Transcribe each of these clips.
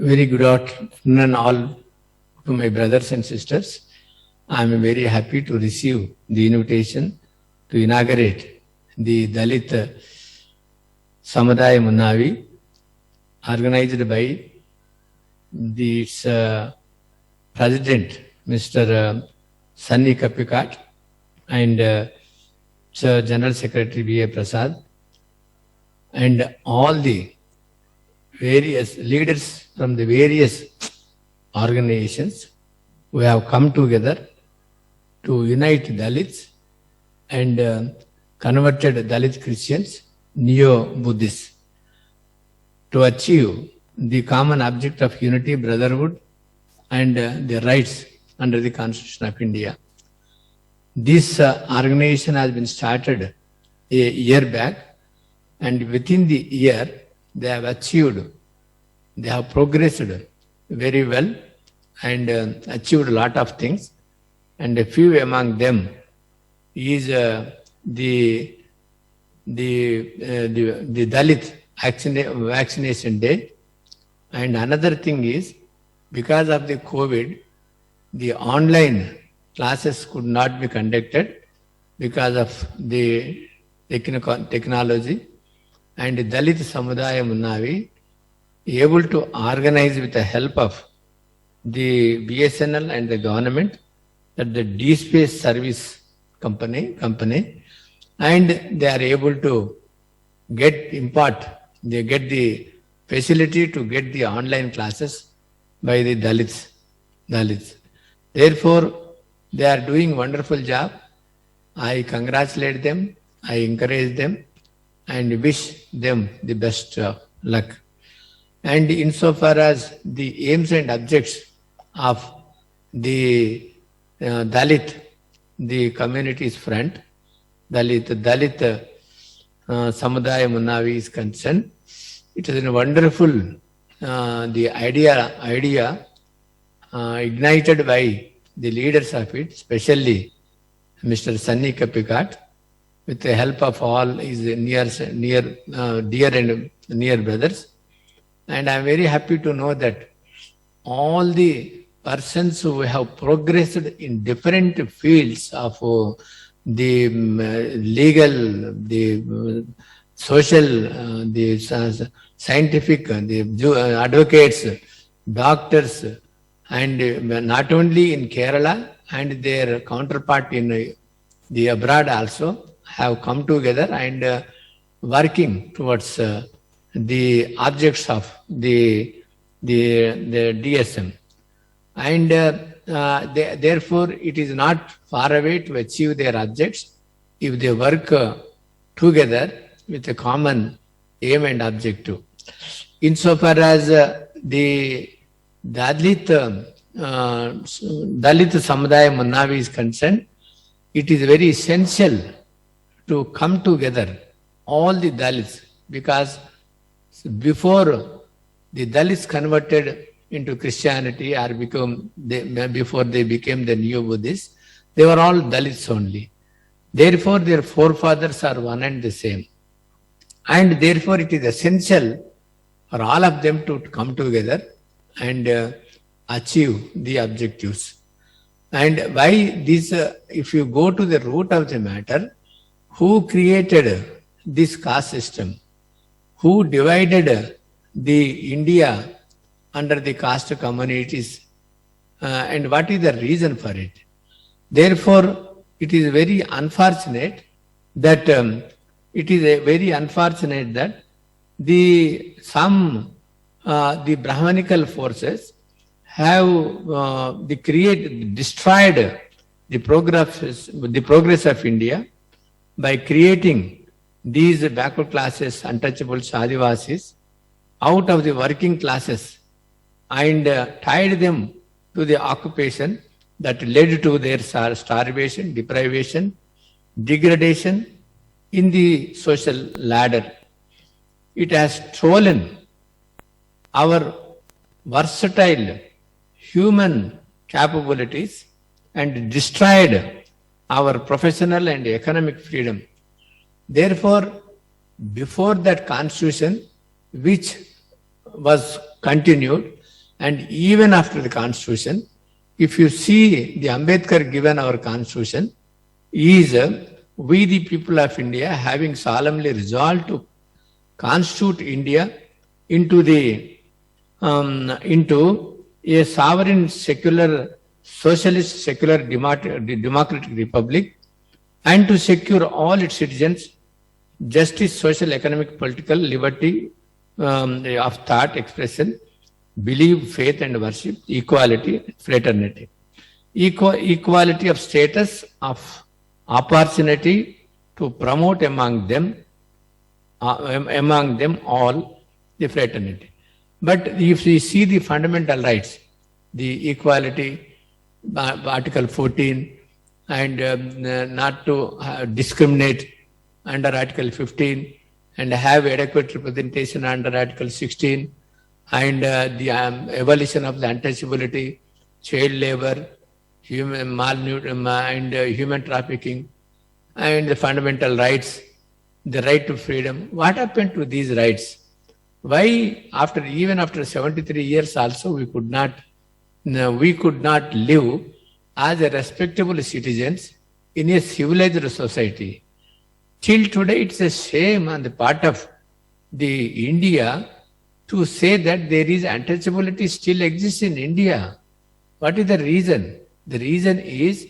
Very good afternoon all to my brothers and sisters. I am very happy to receive the invitation to inaugurate the Dalit Samudaya Munnavi organized by its president, Mr. Sunny Kapikat, and General Secretary B.A. Prasad, and all the various leaders from the various organizations who have come together to unite Dalits and converted Dalit Christians, Neo-Buddhists, to achieve the common object of unity, brotherhood, and the rights under the Constitution of India. This organization has been started a year back, and within the year they have achieved, they have progressed very well and achieved a lot of things. And a few among them is the Dalit vaccination day. And another thing is, because of the COVID, the online classes could not be conducted because of the technology. And Dalit Samudaya Munnavi able to organize with the help of the BSNL and the government, that the D-Space service company, and they are able to get the facility to get the online classes by the Dalits. Therefore, they are doing wonderful job. I congratulate them, I encourage them, and wish them the best luck. And insofar as the aims and objects of the Dalit, the community's front, Dalit Samudaya Munnavi is concerned, it is a wonderful, the idea ignited by the leaders of it, especially Mr. Sunny Kapikat, with the help of all his dear and near brothers. And I am very happy to know that all the persons who have progressed in different fields of the legal, the social, the scientific, the advocates, doctors, and not only in Kerala and their counterpart in the abroad also, have come together and working towards the objects of the DSM. And therefore, it is not far away to achieve their objects if they work together with a common aim and objective. Insofar as the Dalit Samudaya Munnavi is concerned, it is very essential to come together, all the Dalits, because before the Dalits converted into Christianity or before they became the Neo-Buddhists, they were all Dalits only. Therefore, their forefathers are one and the same. And therefore, it is essential for all of them to come together and achieve the objectives. And why this, if you go to the root of the matter, who created this caste system? Who divided the India under the caste communities, and what is the reason for it? Therefore, it is very unfortunate that the Brahmanical forces have destroyed the progress of India by creating these backward classes, untouchables, Adivasis, out of the working classes and tied them to the occupation that led to their starvation, deprivation, degradation in the social ladder. It has stolen our versatile human capabilities and destroyed our professional and economic freedom. Therefore, before that constitution, which was continued, And even after the constitution, if you see the Ambedkar given our constitution, is we the people of India having solemnly resolved to constitute India into into a sovereign secular socialist secular democratic republic, and to secure all its citizens justice, social, economic, political liberty of thought, expression, belief, faith and worship, equality, fraternity. Equality of status, of opportunity to promote among them all the fraternity. But if we see the fundamental rights, the equality, Article 14, and not to discriminate under Article 15, and have adequate representation under Article 16, and the abolition of the untouchability, child labor, human and human trafficking, and the fundamental rights, the right to freedom. What happened to these rights? Why even after 73 years also we could not live as a respectable citizens in a civilized society? Till today, it's a shame on the part of the India to say that there is untouchability still exists in India. What is the reason? The reason is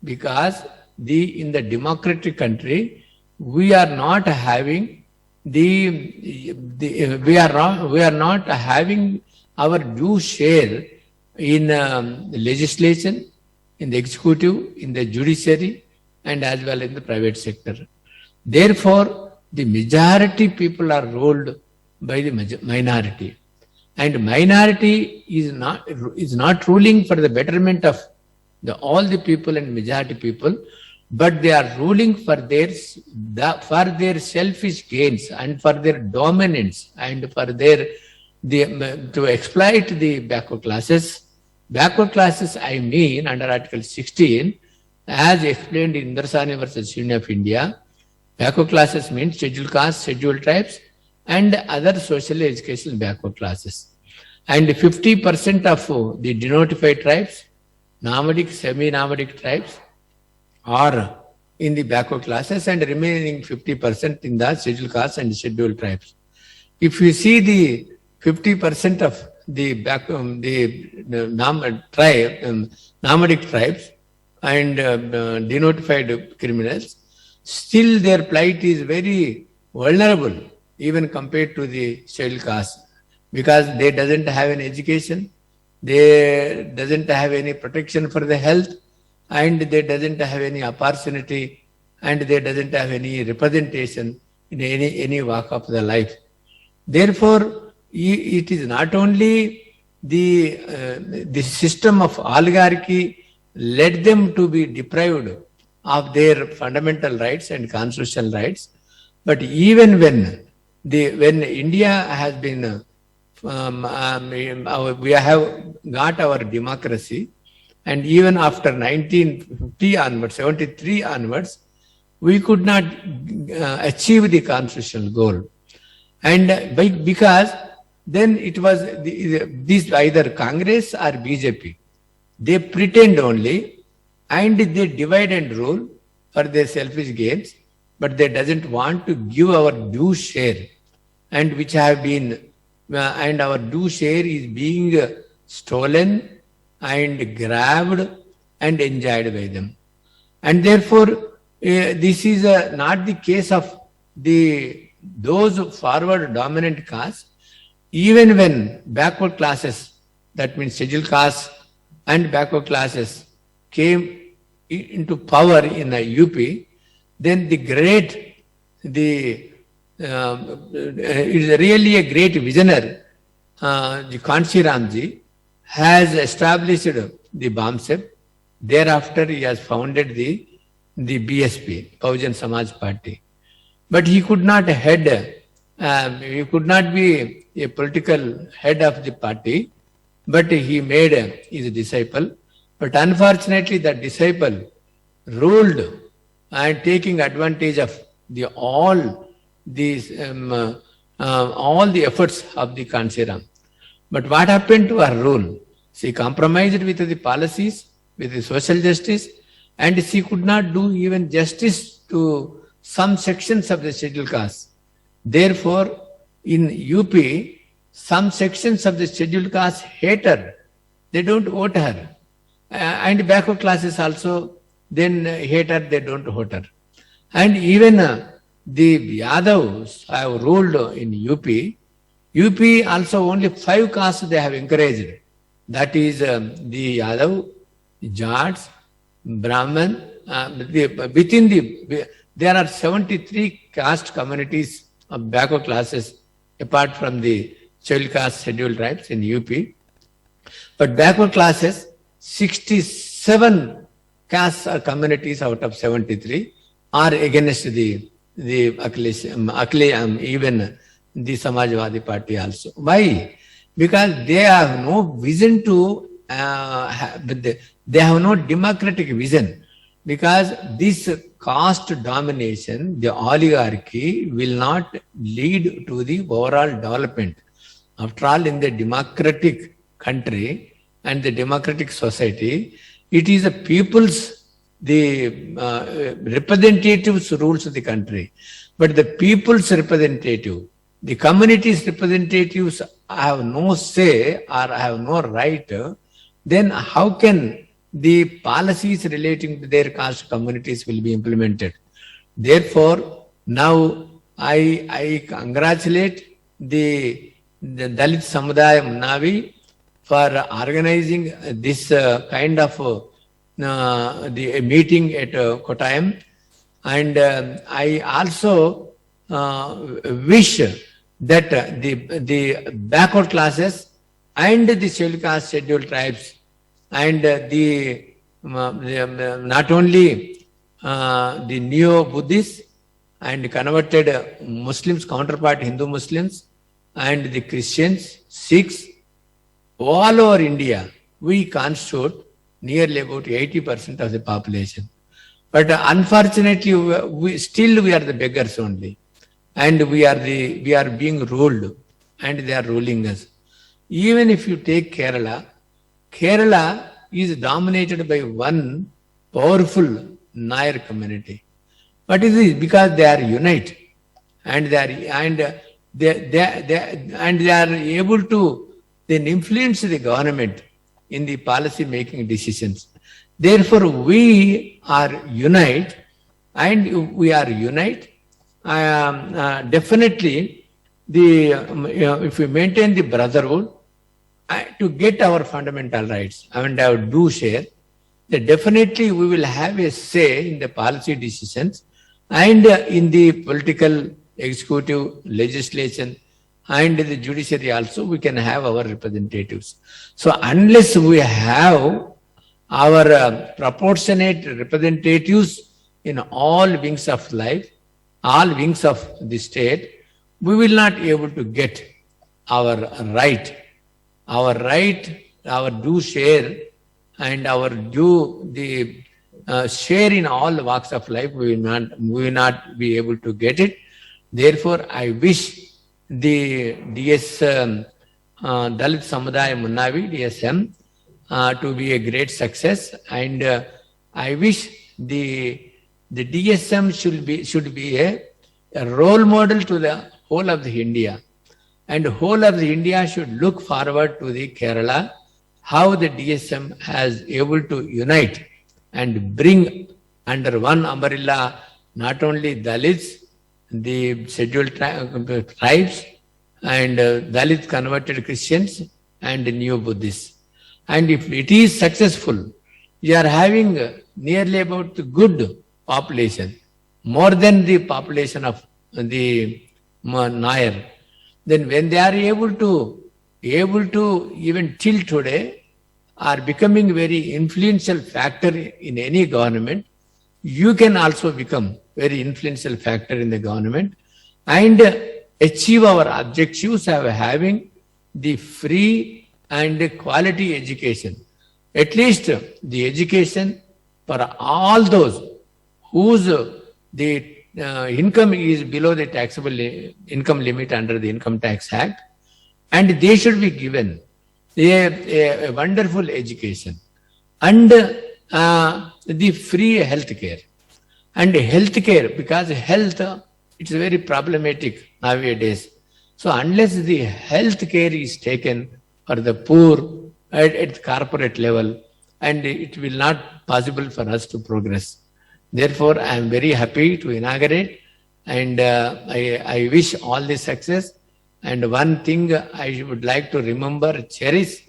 because in the democratic country, we are not having we are not having our due share in the legislation, in the executive, in the judiciary, and as well in the private sector. Therefore, the majority people are ruled by the minority, and minority is not ruling for the betterment of all the people and majority people, but they are ruling for their selfish gains and for their dominance and for to exploit the backward classes. Backward classes, I mean, under Article 16, as explained in Indrasani versus Union of India, backward classes means scheduled castes, scheduled tribes, and other social educational backward classes. And 50% of the denotified tribes, nomadic, semi-nomadic tribes, are in the backward classes, and remaining 50% in the scheduled castes and scheduled tribes. If you see the 50% of the nomadic tribes and denotified criminals, still their plight is very vulnerable even compared to the scheduled caste, because they doesn't have any education, they doesn't have any protection for the health, and they doesn't have any opportunity, and they doesn't have any representation in any walk of the life. Therefore, it is not only the system of oligarchy led them to be deprived of their fundamental rights and constitutional rights, but even when India has been we have got our democracy, and even after 1950 onwards, 73 onwards, we could not achieve the constitutional goal. And because then it was this either Congress or BJP. They pretend only, and they divide and rule for their selfish gains, but they doesn't want to give our due share, and which have been, and our due share is being stolen and grabbed and enjoyed by them. And therefore, this is not the case of those forward dominant castes. Even when backward classes, that means scheduled castes and backward classes, came into power in the UP, then it is really a great visionary, the Kanshi Ramji, has established the BAMSEP. Thereafter, he has founded the BSP, Bahujan Samaj Party. But he could not he could not be a political head of the party, but he made his disciple. But unfortunately, that disciple ruled and taking advantage of all the efforts of the Kanshi Ram. But what happened to her rule? She compromised with the policies, with the social justice, and she could not do even justice to some sections of the scheduled caste. Therefore, in UP, some sections of the scheduled caste hate her. They don't vote her. And backward classes also then hate her, they don't vote her. And even the Yadavs have ruled in UP. UP also only 5 castes they have encouraged. That is the Yadav, Jats, Brahman. There are 73 caste communities of backward classes apart from the scheduled caste scheduled tribes in UP. But backward classes, 67 castes or communities out of 73 are against the Akhilesh, even the Samajwadi Party also. Why? Because they have no vision to, they have no democratic vision. Because this caste domination, the oligarchy will not lead to the overall development. After all, in the democratic country and the democratic society, it is the people's, the representatives rules the country. But the people's representative, the community's representatives have no say or have no right, then how can the policies relating to their caste communities will be implemented? Therefore, now I congratulate the Dalit Samudayam Navi for organizing this kind of the meeting at Kottayam, and I also wish that the backward classes and the scheduled caste scheduled tribes and the not only the neo-Buddhists and converted Muslims, counterpart Hindu Muslims, and the Christians, Sikhs, all over India, we constitute nearly about 80% of the population. But unfortunately, we are the beggars only, and we are being ruled, and they are ruling us. Even if you take Kerala, Kerala is dominated by one powerful Nair community. What is this? Because they are united, and they are able to then influence the government in the policy making decisions. Therefore, we are united, and we are united. Definitely, if we maintain the brotherhood, to get our fundamental rights and our due share, then definitely we will have a say in the policy decisions and in the political, executive, legislation, and the judiciary also, we can have our representatives. So unless we have our proportionate representatives in all wings of life, all wings of the state, we will not be able to get our right, our due share, and our due share in all walks of life. We will not be able to get it. Therefore, I wish the DS Dalit Samudaya Munnavi, DSM, to be a great success, and I wish the DSM should be a role model to the whole of the India, and whole of the India should look forward to the Kerala, how the DSM has able to unite and bring under one umbrella not only Dalits, the scheduled tribes, and Dalit converted Christians and neo-Buddhists. And if it is successful, we are having nearly about the good population, more than the population of the Nair. Then when they are able to even till today are becoming very influential factor in any government, you can also become very influential factor in the government and achieve our objectives of having the free and quality education. At least the education for all those whose the income is below the taxable income limit under the Income Tax Act, and they should be given a wonderful education and the free health care. And health care, because health, it's very problematic nowadays. So unless the health care is taken for the poor at the corporate level, and it will not possible for us to progress. Therefore, I am very happy to inaugurate, and I wish all the success. And one thing I would like to remember, cherish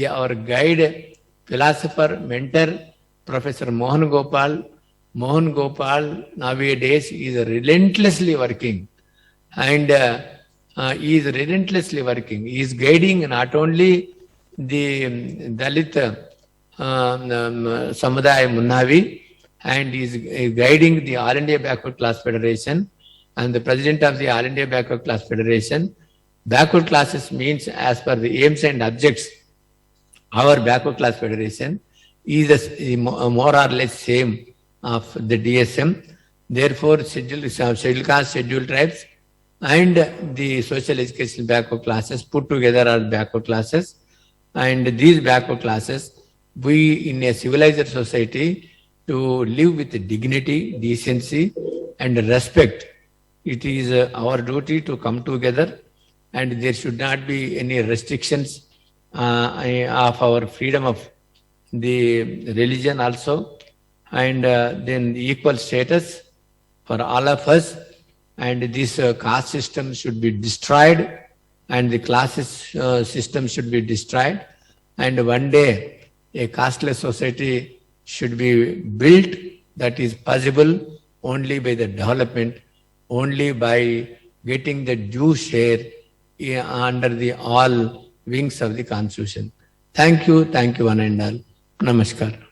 our guide, philosopher, mentor, Professor Mohan Gopal. Mohan Gopal nowadays is relentlessly working, and he is relentlessly working. He is guiding not only the Dalit Samudaya Munnavi, and he is guiding the All India Backward Class Federation, and the president of the All India Backward Class Federation. Backward classes means, as per the aims and objects, our Backward Class Federation is more or less same of the DSM. Therefore, scheduled caste, scheduled tribes, and the social education backward classes put together are backward classes. And these backward classes, we in a civilized society to live with dignity, decency, and respect. It is our duty to come together, and there should not be any restrictions of our freedom of the religion also, and then equal status for all of us. And this caste system should be destroyed, and the classes system should be destroyed. And one day a casteless society should be built. That is possible only by the development, only by getting the due share under the all wings of the Constitution. Thank you, one and all. Namaskar.